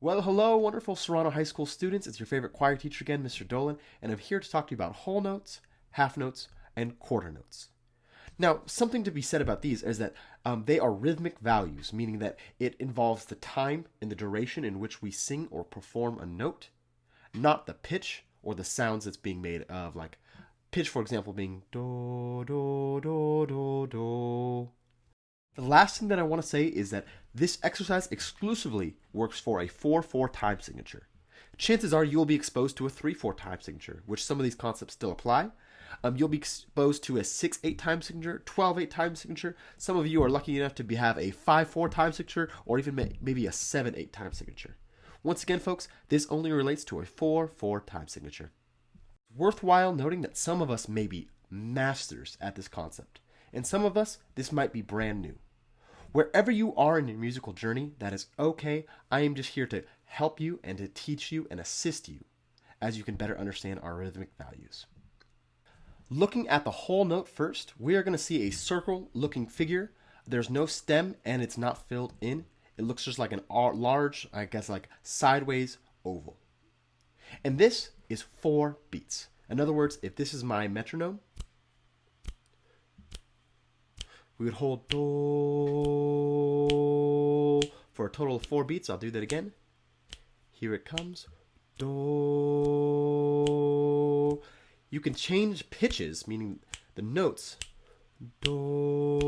Well, hello, wonderful Serrano High School students. It's your favorite choir teacher again, Mr. Dolan, and I'm here to talk to you about whole notes, half notes, and quarter notes. Now, something to be said about these is that they are rhythmic values, meaning that it involves the time and the duration in which we sing or perform a note, not the pitch or the sounds that's being made of, like pitch, for example, being do, do, do, do, do. The last thing that I want to say is that this exercise exclusively works for a 4/4 time signature. Chances are you'll be exposed to a 3/4 time signature, which some of these concepts still apply. You'll be exposed to a 6/8 time signature, 12/8 time signature. Some of you are lucky enough to have a 5/4 time signature, or even maybe a 7/8 time signature. Once again, folks, this only relates to a 4/4 time signature. Worthwhile noting that some of us may be masters at this concept, and some of us, this might be brand new. Wherever you are in your musical journey, that is okay. I am just here to help you and to teach you and assist you as you can better understand our rhythmic values. Looking at the whole note first, we are going to see a circle-looking figure. There's no stem and it's not filled in. It looks just like an large, I guess, like sideways oval. And this is 4 beats. In other words, if this is my metronome, we would hold do for a total of 4 beats. I'll do that again. Here it comes. Do. You can change pitches, meaning the notes. Do,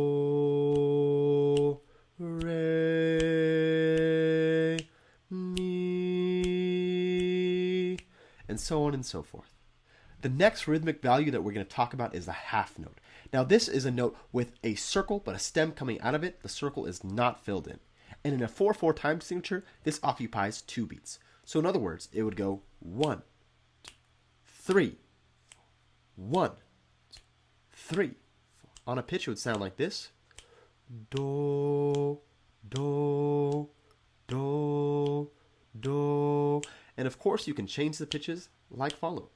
re, mi, and so on and so forth. The next rhythmic value that we're going to talk about is the half note. Now this is a note with a circle but a stem coming out of it. The circle is not filled in. And in a 4/4 time signature, this occupies 2 beats. So in other words, it would go 1, 3, 1, 3. On a pitch, it would sound like this. Do, do, do, do. And of course, you can change the pitches like follows.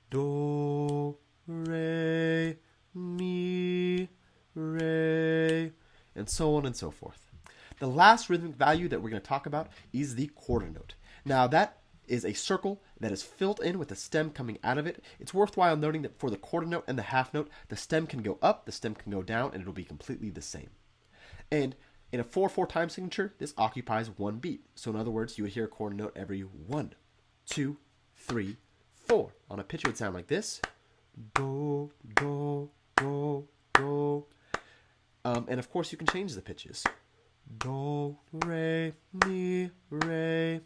Do, re, mi, re, and so on and so forth. The last rhythmic value that we're going to talk about is the quarter note. Now that is a circle that is filled in with a stem coming out of it. It's worthwhile noting that for the quarter note and the half note, the stem can go up, the stem can go down, and it'll be completely the same. And in a 4/4 time signature, this occupies 1 beat. So in other words, you would hear a quarter note every 1, 2, 3, 4. On a pitch, it would sound like this. Do, do, do, do. And of course, you can change the pitches. Do, re, mi, re.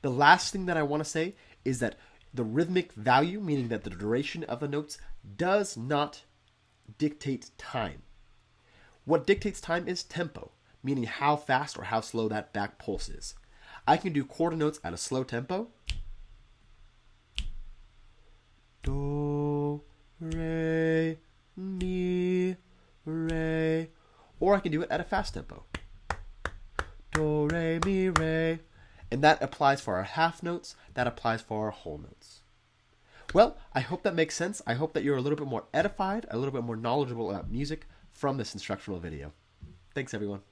The last thing that I want to say is that the rhythmic value, meaning that the duration of the notes, does not dictate time. What dictates time is tempo, meaning how fast or how slow that back pulse is. I can do quarter notes at a slow tempo. Do, re, mi, re. Or I can do it at a fast tempo. Do, re, mi, re. And that applies for our half notes. That applies for our whole notes. Well, I hope that makes sense. I hope that you're a little bit more edified, a little bit more knowledgeable about music from this instructional video. Thanks, everyone.